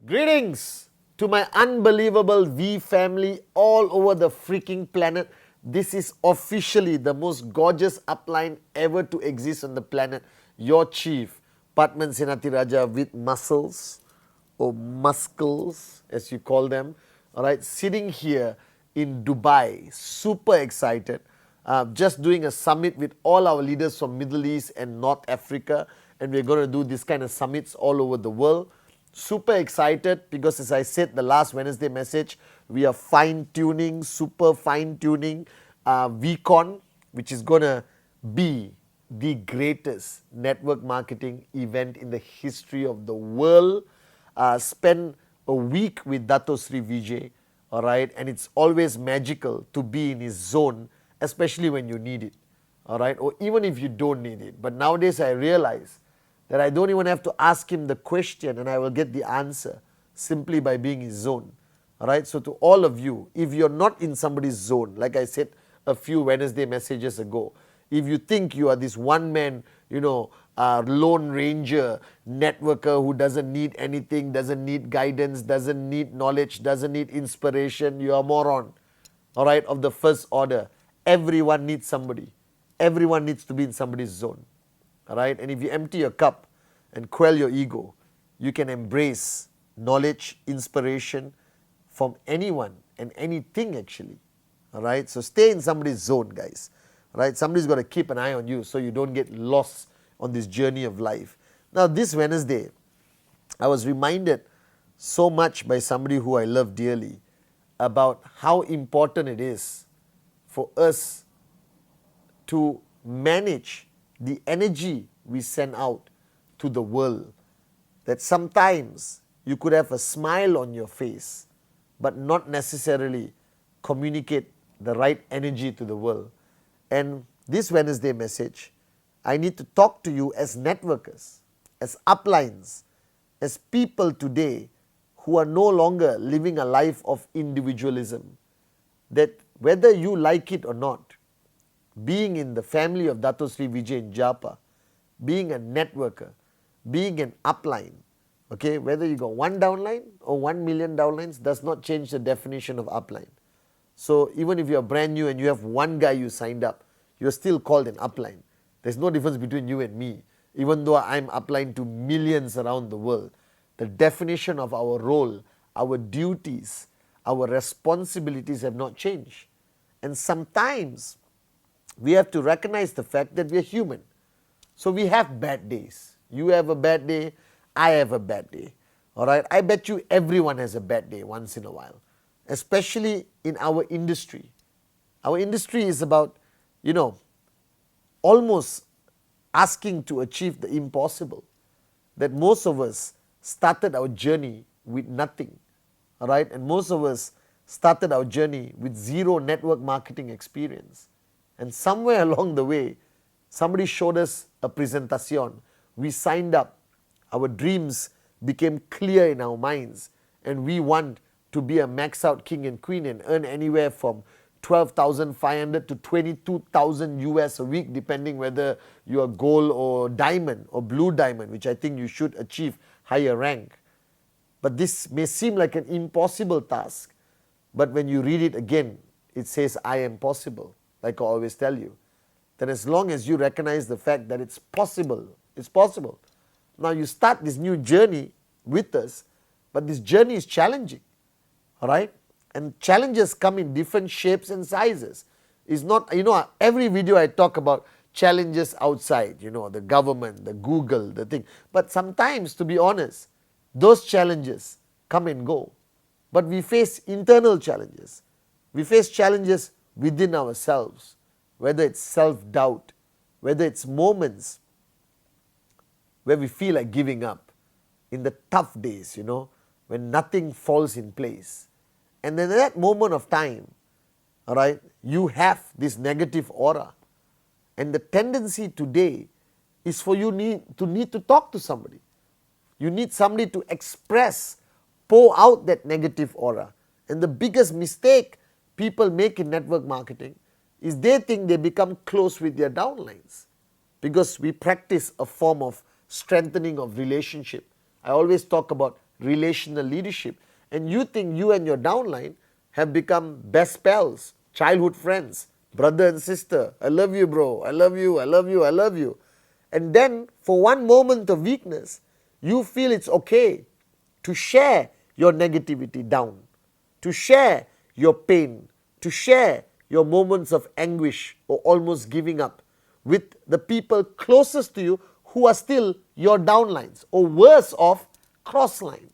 Greetings to my unbelievable V family all over the freaking planet. This is officially the most gorgeous upline ever to exist on the planet. Your chief, Pathman Senathirajah, with muscles or muscles as you call them. Alright, sitting here in Dubai, super excited. Just doing a summit with all our leaders from Middle East and North Africa, and we're going to do this kind of summits all over the world. Super excited because, as I said the last Wednesday message, we are fine-tuning, super fine-tuning VCon, which is going to be the greatest network marketing event in the history of the world. Spend a week with Dato Sri Vijay, all right, and it's always magical to be in his zone, especially when you need it, all right, or even if you don't need it. But nowadays I realize that I don't even have to ask him the question and I will get the answer simply by being in his zone. All right, so to all of you, if you're not in somebody's zone, like I said a few Wednesday messages ago, if you think you are this one man, lone ranger, networker who doesn't need anything, doesn't need guidance, doesn't need knowledge, doesn't need inspiration, you are a moron, all right, of the first order. Everyone needs somebody. Everyone needs to be in somebody's zone. All right? And if you empty your cup and quell your ego, you can embrace knowledge, inspiration from anyone and anything actually. All right? So stay in somebody's zone, guys. All right? Somebody's got to keep an eye on you so you don't get lost on this journey of life. Now, this Wednesday, I was reminded so much by somebody who I love dearly about how important it is for us to manage the energy we send out to the world. That sometimes you could have a smile on your face, but not necessarily communicate the right energy to the world. And this Wednesday message, I need to talk to you as networkers, as uplines, as people today who are no longer living a life of individualism. That whether you like it or not, being in the family of Dato Sri Vijay in Japa, being a networker, being an upline, okay, whether you got one downline or 1 million downlines does not change the definition of upline. So even if you are brand new and you have one guy you signed up, you are still called an upline. There's no difference between you and me, even though I'm upline to millions around the world. The definition of our role, our duties, our responsibilities have not changed. And sometimes we have to recognize the fact that we are human. So we have bad days. You have a bad day, I have a bad day. All right, I bet you everyone has a bad day once in a while, especially in our industry. Our industry is about, almost asking to achieve the impossible. That most of us started our journey with nothing. All right, and most of us started our journey with zero network marketing experience. And somewhere along the way, somebody showed us a presentación. We signed up. Our dreams became clear in our minds. And we want to be a max out king and queen and earn anywhere from 12,500 to 22,000 US a week, depending whether you are gold or diamond or blue diamond, which I think you should achieve higher rank. But this may seem like an impossible task. But when you read it again, it says, I am possible. Like I always tell you, that as long as you recognize the fact that it's possible, it's possible. Now you start this new journey with us, but this journey is challenging, all right? And challenges come in different shapes and sizes. It's not, every video I talk about challenges outside, the government, the Google, the thing. But sometimes, to be honest, those challenges come and go. But we face internal challenges. We face challenges within ourselves, whether it's self-doubt, whether it's moments where we feel like giving up, in the tough days, when nothing falls in place. And then at that moment of time, all right, you have this negative aura. And the tendency today is for you need to talk to somebody. You need somebody to express, pour out that negative aura. And the biggest mistake people make in network marketing is they think they become close with their downlines because we practice a form of strengthening of relationship. I always talk about relational leadership, and you think you and your downline have become best pals, childhood friends, brother and sister. I love you, bro. I love you. I love you. I love you. And then for one moment of weakness, you feel it's okay to share your negativity down, to share your pain, to share your moments of anguish or almost giving up with the people closest to you who are still your downlines or worse off, crossline.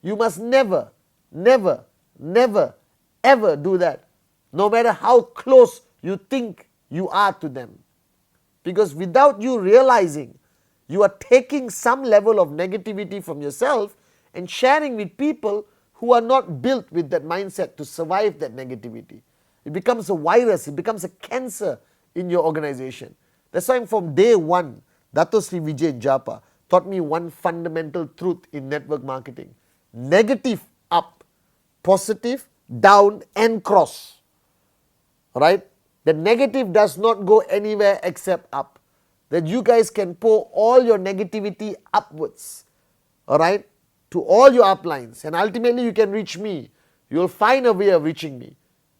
You must never, never, never, ever do that, no matter how close you think you are to them. Because without you realizing, you are taking some level of negativity from yourself and sharing with people who are not built with that mindset to survive that negativity. It becomes a virus, it becomes a cancer in your organization. That's why from day one, Dato Sri Vijay Japa taught me one fundamental truth in network marketing. Negative up, positive down and cross. Right? The negative does not go anywhere except up. That you guys can pour all your negativity upwards. Alright? To all your uplines, and ultimately you can reach me. You will find a way of reaching me.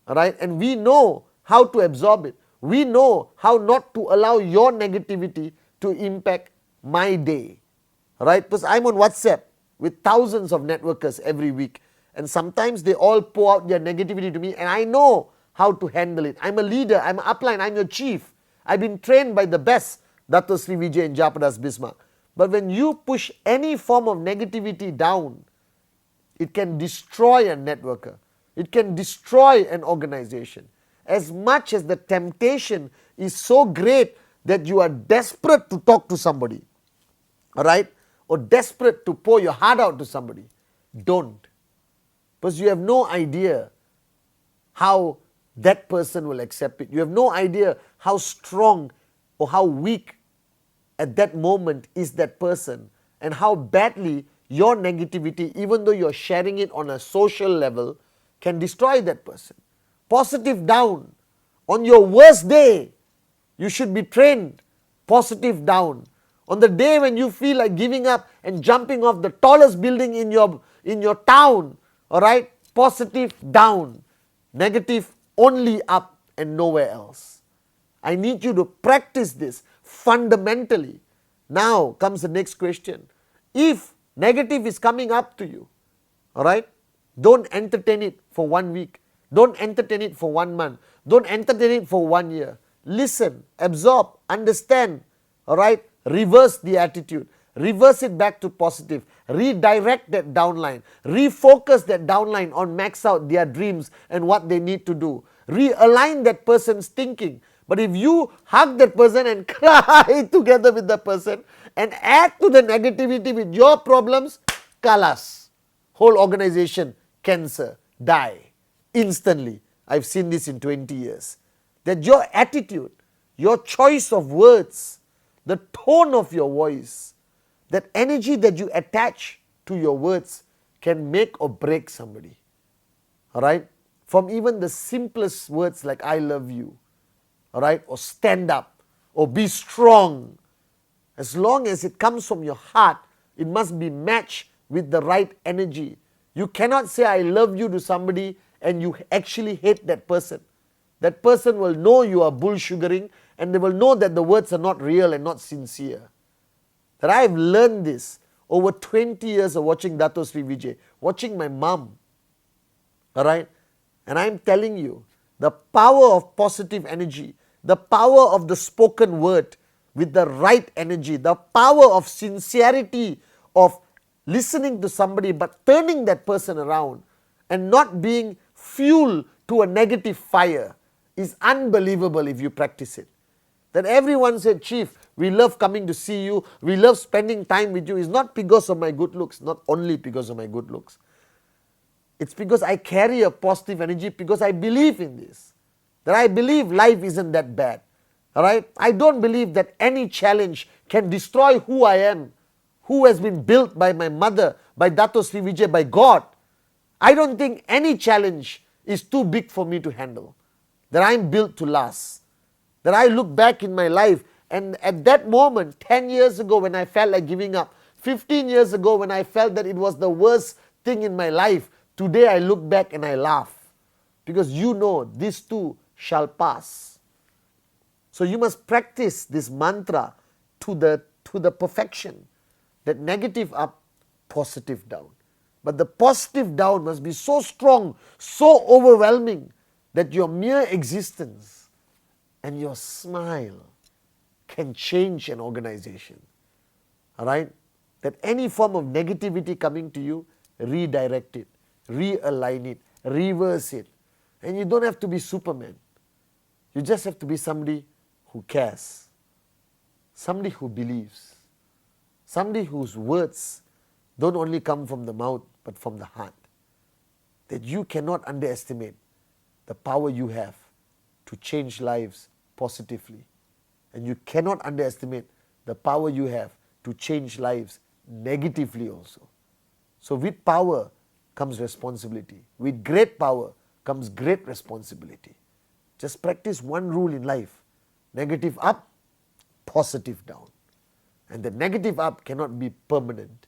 Alright? And we know how to absorb it. We know how not to allow your negativity to impact my day. Right? Because I'm on WhatsApp with thousands of networkers every week, and sometimes they all pour out their negativity to me, and I know how to handle it. I'm a leader, I'm an upline, I'm your chief. I've been trained by the best, Dato Sri Vijay and Japadas Bismarck. But when you push any form of negativity down, it can destroy a networker. It can destroy an organization. As much as the temptation is so great that you are desperate to talk to somebody, alright, or desperate to pour your heart out to somebody, don't. Because you have no idea how that person will accept it. You have no idea how strong or how weak at that moment is that person, and how badly your negativity, even though you're sharing it on a social level, can destroy that person. Positive down. On your worst day, you should be trained. Positive down. On the day when you feel like giving up and jumping off the tallest building in your town, alright, positive down. Negative only up and nowhere else. I need you to practice this fundamentally. Now comes the next question. If negative is coming up to you, alright, don't entertain it for 1 week. Don't entertain it for 1 month. Don't entertain it for 1 year. Listen, absorb, understand, alright, reverse the attitude. Reverse it back to positive. Redirect that downline. Refocus that downline on max out their dreams and what they need to do. Realign that person's thinking. But if you hug that person and cry together with the person and add to the negativity with your problems, kalas. Whole organization, cancer, die instantly. I've seen this in 20 years. That your attitude, your choice of words, the tone of your voice, that energy that you attach to your words can make or break somebody. Alright? From even the simplest words like I love you, alright, or stand up, or be strong. As long as it comes from your heart, it must be matched with the right energy. You cannot say I love you to somebody and you actually hate that person. That person will know you are bullsugaring, and they will know that the words are not real and not sincere. That I have learned this over 20 years of watching Dato Sri Vijay, watching my mom. Alright? And I am telling you, the power of positive energy, the power of the spoken word with the right energy, the power of sincerity of listening to somebody but turning that person around and not being fuel to a negative fire is unbelievable if you practice it. That everyone said, Chief, we love coming to see you, we love spending time with you. It's not because of my good looks, not only because of my good looks. It's because I carry a positive energy, because I believe in this. That I believe life isn't that bad. Alright? I don't believe that any challenge can destroy who I am, who has been built by my mother, by Dato Sri Vijay, by God. I don't think any challenge is too big for me to handle, that I'm built to last, that I look back in my life and at that moment, 10 years ago when I felt like giving up, 15 years ago when I felt that it was the worst thing in my life, today I look back and I laugh. Because you know this too shall pass. So you must practice this mantra to the perfection. That negative up, positive down. But the positive down must be so strong, so overwhelming that your mere existence and your smile can change an organization. Alright? That any form of negativity coming to you, redirect it, realign it, reverse it. And you don't have to be Superman. You just have to be somebody who cares, somebody who believes, somebody whose words don't only come from the mouth but from the heart. That you cannot underestimate the power you have to change lives positively. And you cannot underestimate the power you have to change lives negatively also. So with power comes responsibility. With great power comes great responsibility. Just practice one rule in life. Negative up, positive down. And the negative up cannot be permanent.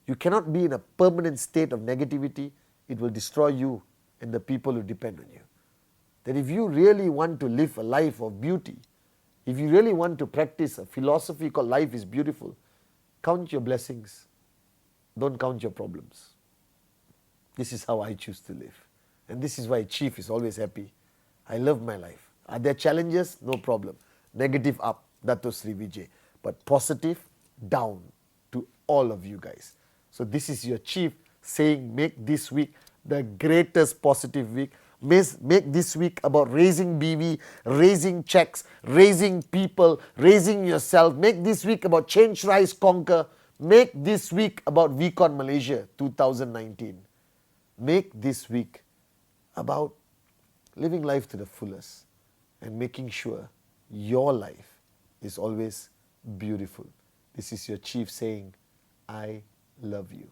You cannot be in a permanent state of negativity. It will destroy you and the people who depend on you. That if you really want to live a life of beauty, if you really want to practice a philosophy called life is beautiful, count your blessings. Don't count your problems. This is how I choose to live. And this is why Chief is always happy. I love my life. Are there challenges? No problem. Negative up, Dato Sri Vijay. But positive down to all of you guys. So this is your Chief saying make this week the greatest positive week. Make this week about raising BV, raising checks, raising people, raising yourself. Make this week about change, rise, conquer. Make this week about VCon Malaysia 2019. Make this week about living life to the fullest and making sure your life is always beautiful. This is your Chief saying, I love you.